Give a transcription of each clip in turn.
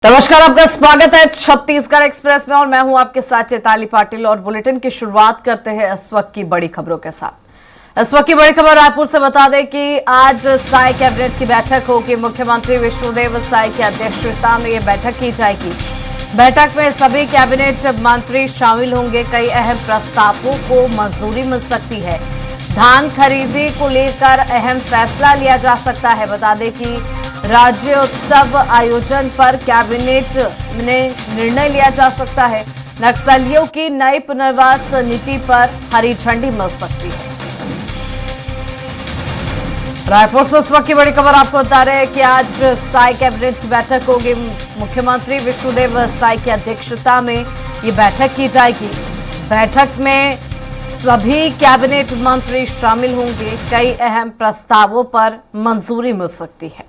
नमस्कार, आपका स्वागत है छत्तीसगढ़ एक्सप्रेस में और मैं हूं आपके साथ चैताली पाटिल। और बुलेटिन की शुरुआत करते हैं इस वक्त की बड़ी खबरों के साथ। इस वक्त की बड़ी खबर रायपुर से बता दें कि आज साई कैबिनेट की बैठक होगी। मुख्यमंत्री विष्णुदेव साई की अध्यक्षता में यह बैठक की जाएगी। बैठक में सभी कैबिनेट मंत्री शामिल होंगे। कई अहम प्रस्तावों को मंजूरी मिल सकती है। धान खरीदी को लेकर अहम फैसला लिया जा सकता है। बता दें कि राज्योत्सव आयोजन पर कैबिनेट में निर्णय लिया जा सकता है। नक्सलियों की नई पुनर्वास नीति पर हरी झंडी मिल सकती है। रायपुर से इस वक्त की बड़ी खबर आपको बता रहे हैं कि आज साई कैबिनेट की बैठक होगी। मुख्यमंत्री विष्णुदेव साई की अध्यक्षता में ये बैठक की जाएगी। बैठक में सभी कैबिनेट मंत्री शामिल होंगे। कई अहम प्रस्तावों पर मंजूरी मिल सकती है।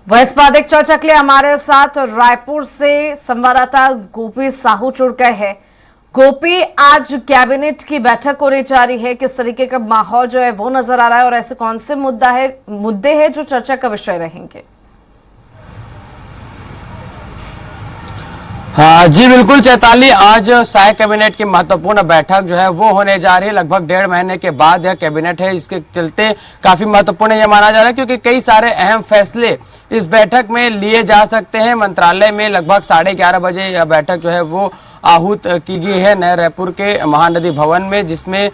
वह इस पर अधिक चर्चा के लिए हमारे साथ रायपुर से संवाददाता गोपी साहू जुड़ गए हैं। गोपी, आज कैबिनेट की बैठक होने जा रही है, किस तरीके का माहौल जो है वो नजर आ रहा है और ऐसे कौन से मुद्दे हैं जो चर्चा का विषय रहेंगे? हाँ जी, बिल्कुल चैताली, आज साई कैबिनेट की महत्वपूर्ण बैठक जो है वो होने जा रही है। लगभग 1.5 महीने के बाद यह कैबिनेट है, इसके चलते काफी महत्वपूर्ण यह माना जा रहा है क्योंकि कई सारे अहम फैसले इस बैठक में लिए जा सकते हैं। मंत्रालय में लगभग 11:30 बजे यह बैठक जो है वो आहूत की गई है नए रायपुर के महानदी भवन में, जिसमें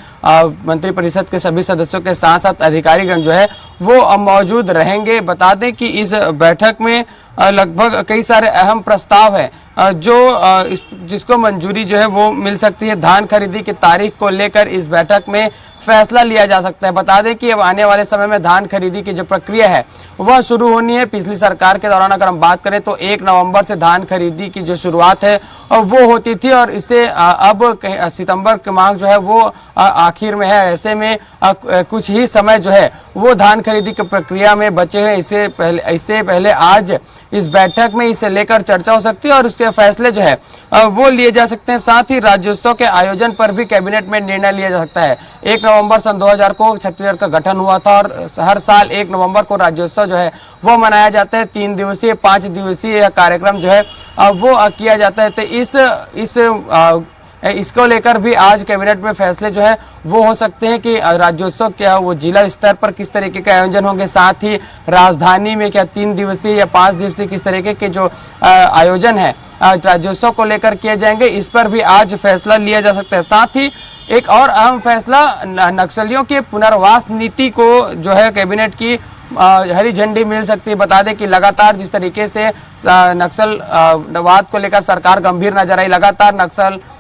मंत्रिपरिषद के सभी सदस्यों के साथ साथ अधिकारीगण जो है वो मौजूद रहेंगे। बता दें कि इस बैठक में लगभग कई सारे अहम प्रस्ताव हैं जो जिसको मंजूरी जो है वो मिल सकती है। धान खरीदी की तारीख को लेकर इस बैठक में फैसला लिया जा सकता है। बता दें कि अब आने वाले समय में धान खरीदी की जो प्रक्रिया है वह शुरू होनी है। पिछली सरकार के दौरान अगर हम बात करें तो 1 नवंबर से धान खरीदी की जो शुरुआत है वो होती थी और इसे अब सितंबर के माह जो है वो आखिर में है। ऐसे में कुछ ही समय जो है वो धान खरीदी की प्रक्रिया में बचे हैं। इससे पहले आज इस बैठक में इसे लेकर चर्चा हो सकती है और उसके फैसले जो है वो लिए जा सकते हैं। साथ ही राज्योत्सव के आयोजन पर भी कैबिनेट में निर्णय लिया जा सकता है। 1 नवंबर सन 2000 को छत्तीसगढ़ का गठन हुआ था और हर साल 1 नवंबर को राज्योत्सव जो है वो मनाया जाता है। 3 दिवसीय 5 दिवसीय कार्यक्रम जो है वो किया जाता है। तो इसको लेकर भी आज कैबिनेट में फैसले जो है वो हो सकते हैं कि राज्योत्सव क्या वो जिला स्तर पर किस तरीके के आयोजन होंगे, साथ ही राजधानी में क्या 3 दिवसीय या 5 दिवसीय किस तरीके के जो आयोजन है राज्योत्सव को लेकर किए जाएंगे, इस पर भी आज फैसला लिया जा सकता है। साथ ही एक और अहम फैसला नक्सलियों के पुनर्वास नीति को जो है कैबिनेट की हरी झंडी मिल सकती है। बता दें कि लगातार जिस तरीके से नक्सलवाद को लेकर सरकार गंभीर नजर आई, लगातार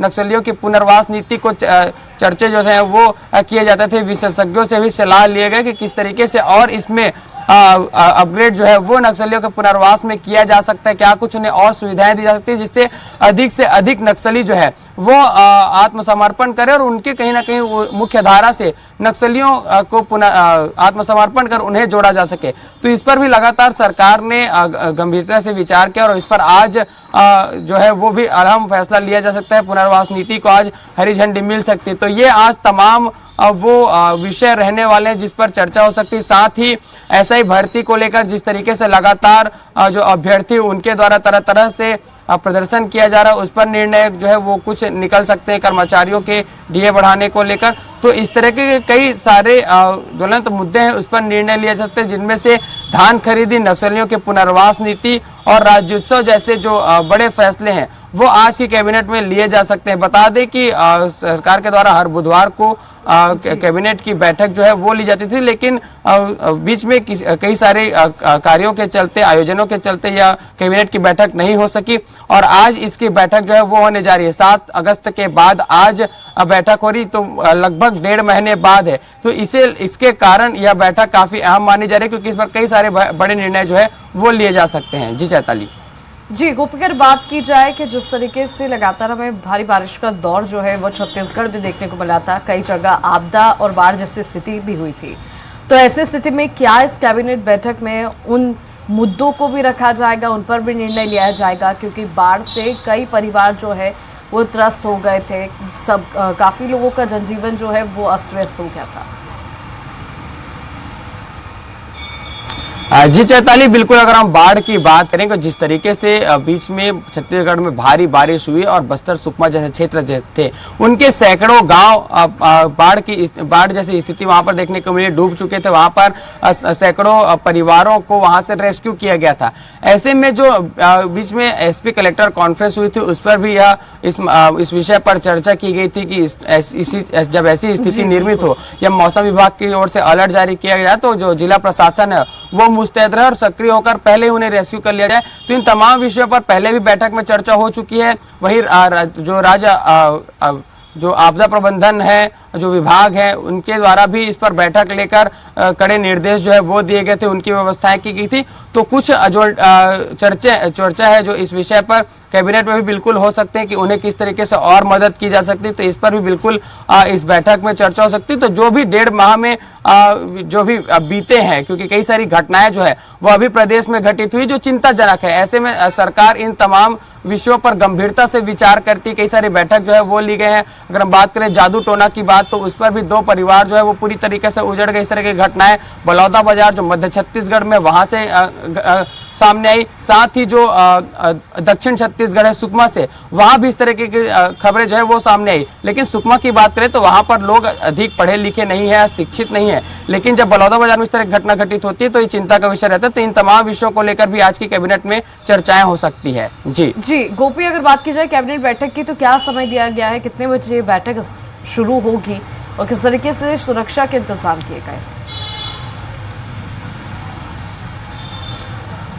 नक्सलियों की पुनर्वास नीति को चर्चे जो है वो किए जाते थे। विशेषज्ञों से भी सलाह लिए गए कि किस तरीके से और इसमें अपग्रेड जो है वो नक्सलियों के पुनर्वास में किया जा सकता है, क्या कुछ उन्हें और सुविधाएं दी जा सकती है जिससे अधिक से अधिक नक्सली जो है वो आत्मसमर्पण करे और उनके कहीं ना कहीं मुख्य धारा से नक्सलियों को पुनः आत्मसमर्पण कर उन्हें जोड़ा जा सके। तो इस पर भी लगातार सरकार ने गंभीरता से विचार किया और इस पर आज जो है वो भी अहम फैसला लिया जा सकता है। पुनर्वास नीति को आज हरी झंडी मिल सकती है। तो ये आज तमाम वो विषय रहने वाले हैं जिस पर चर्चा हो सकती है। साथ ही ऐसा ही भर्ती को लेकर जिस तरीके से लगातार जो अभ्यर्थी उनके द्वारा तरह तरह से प्रदर्शन किया जा रहा है उस पर निर्णय जो है वो कुछ निकल सकते हैं। कर्मचारियों के डीए बढ़ाने को लेकर तो इस तरह के कई सारे ज्वलंत मुद्दे हैं, उस पर निर्णय लिए जा सकते हैं, जिनमें से धान खरीदी, नक्सलियों के पुनर्वास नीति और राज्योत्सव जैसे जो बड़े फैसले हैं वो आज की कैबिनेट में लिए जा सकते हैं। बता दें कि सरकार के द्वारा हर बुधवार को कैबिनेट की बैठक जो है वो ली जाती थी, लेकिन बीच में कई सारे कार्यों के चलते, आयोजनों के चलते यह कैबिनेट की बैठक नहीं हो सकी और आज इसकी बैठक जो है वो होने जा रही है। 7 अगस्त के बाद आज बैठक हो रही, तो लगभग 1.5 महीने बाद है। तो इसके कारण यह बैठक काफी अहम मानी जा रही है क्योंकि इस पर कई सारे बड़े निर्णय जो है वो लिए जा सकते हैं। जी चैताली। जी गोपी, अगर बात की जाए कि जिस तरीके से लगातार हमें भारी बारिश का दौर जो है वो छत्तीसगढ़ में देखने को मिला था, कई जगह आपदा और बाढ़ जैसी स्थिति भी हुई थी, तो ऐसी स्थिति में क्या इस कैबिनेट बैठक में उन मुद्दों को भी रखा जाएगा, उन पर भी निर्णय लिया जाएगा? क्योंकि बाढ़ से कई परिवार जो है वो त्रस्त हो गए थे, काफी लोगों का जनजीवन जो है वो अस्त व्यस्त हो गया था। जी चैताली, बिल्कुल अगर हम बाढ़ की बात करें तो जिस तरीके से बीच में छत्तीसगढ़ में भारी बारिश हुई और बस्तर सुकमा जैसे क्षेत्र थे उनके सैकड़ों गांव बाढ़ जैसी स्थिति वहां पर देखने को मिली, डूब चुके थे। वहां पर सैकड़ों परिवारों को वहां से रेस्क्यू किया गया था। ऐसे में जो बीच में एसपी कलेक्टर कॉन्फ्रेंस हुई थी उस पर भी इस विषय पर चर्चा की गई थी कि जब ऐसी स्थिति निर्मित हो या मौसम विभाग की ओर से अलर्ट जारी किया गया तो जो जिला प्रशासन है वो मुस्तैद रहे और सक्रिय होकर पहले ही उन्हें रेस्क्यू कर लिया जाए। तो इन तमाम विषयों पर पहले भी बैठक में चर्चा हो चुकी है। वही जो आपदा प्रबंधन है, जो विभाग है, उनके द्वारा भी इस पर बैठक लेकर कड़े निर्देश जो है वो दिए गए थे, उनकी व्यवस्थाएं की गई थी। तो कुछ जो चर्चा है जो इस विषय पर कैबिनेट में भी बिल्कुल हो सकते हैं कि उन्हें किस तरीके से और मदद की जा सकती है, तो इस पर भी बिल्कुल इस बैठक में चर्चा हो सकती है। तो जो भी 1.5 माह में जो भी बीते हैं, क्योंकि कई सारी घटनाएं जो है वो अभी प्रदेश में घटित हुई जो चिंताजनक है, ऐसे में सरकार इन तमाम विषयों पर गंभीरता से विचार करती है। कई सारी बैठक जो है वो ली गए हैं। अगर हम बात करें जादू टोना की बात तो उस पर भी 2 परिवार जो है वो पूरी तरीके से उजड़ गए। इस तरह की घटनाएं बलौदा बाजार जो मध्य छत्तीसगढ़ में वहां से सामने आई। साथ ही जो दक्षिण छत्तीसगढ़ है सुकमा से, वहां भी इस तरह की खबरें जो है वो सामने आई। लेकिन सुकमा की बात करें तो वहां पर लोग अधिक पढ़े लिखे नहीं है, शिक्षित नहीं है। लेकिन जब बलौदा बाजार में इस तरह की घटना घटित होती है तो ये चिंता का विषय रहता है। तो इन तमाम विषयों को लेकर भी आज की कैबिनेट में चर्चाएं हो सकती है। जी गोपी, अगर बात की जाए कैबिनेट बैठक की तो क्या समय दिया गया है, कितने बजे बैठक शुरू होगी और किस तरीके से सुरक्षा के इंतजाम किए गए?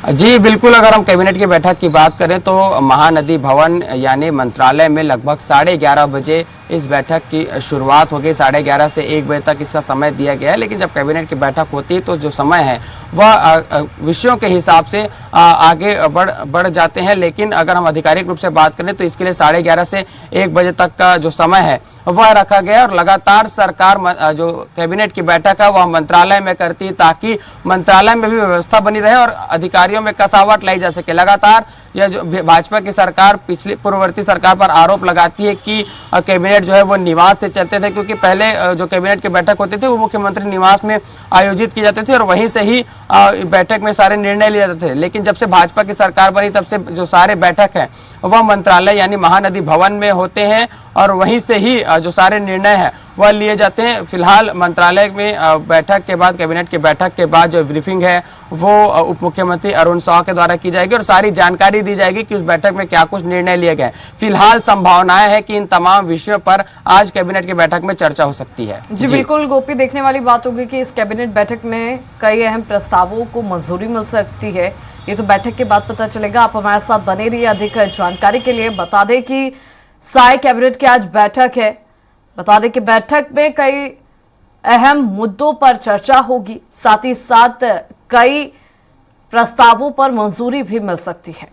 जी बिल्कुल, अगर हम कैबिनेट की बैठक की बात करें तो महानदी भवन यानी मंत्रालय में लगभग 11:30 बजे इस बैठक की शुरुआत हो गई। 11:30 से 1 बजे तक इसका समय दिया गया है। लेकिन जब कैबिनेट की बैठक होती है तो जो समय है वह विषयों के हिसाब से आगे बढ़ जाते हैं। लेकिन अगर हम आधिकारिक रूप से बात करें तो इसके लिए 11:30 से 1 बजे तक का जो समय है वह रखा गया और लगातार सरकार जो कैबिनेट की बैठक है वह मंत्रालय में करती है ताकि मंत्रालय में भी व्यवस्था बनी रहे और अधिकारियों में कसावट लाई जा सके। लगातार यह जो भाजपा की सरकार पिछली पूर्ववर्ती सरकार पर आरोप लगाती है कि कैबिनेट जो है वो निवास से चलते थे, क्योंकि पहले जो कैबिनेट की बैठक होती थी वो मुख्यमंत्री निवास में आयोजित की जाती थी और वहीं से ही बैठक में सारे निर्णय लिए जाते थे। लेकिन जब से भाजपा की सरकार बनी तब से जो सारे बैठक है वह मंत्रालय यानी महानदी भवन में होते हैं और वहीं से ही जो सारे निर्णय है वह लिए जाते हैं। फिलहाल मंत्रालय में बैठक के बाद, कैबिनेट की बैठक के बाद जो ब्रीफिंग है वो उप मुख्यमंत्री अरुण साव के द्वारा की जाएगी और सारी जानकारी दी जाएगी कि उस बैठक में क्या कुछ निर्णय लिए गए। फिलहाल संभावनाएं है कि इन तमाम विषयों पर आज कैबिनेट की बैठक में चर्चा हो सकती है। जी बिल्कुल गोपी, देखने वाली बात होगी कि इस कैबिनेट बैठक में कई अहम प्रस्तावों को मंजूरी मिल सकती है। ये तो बैठक के बाद पता चलेगा। आप हमारे साथ बने रहिए अधिक जानकारी के लिए। बता दें कि साय कैबिनेट की आज बैठक है। बता दें कि बैठक में कई अहम मुद्दों पर चर्चा होगी, साथ ही साथ कई प्रस्तावों पर मंजूरी भी मिल सकती है।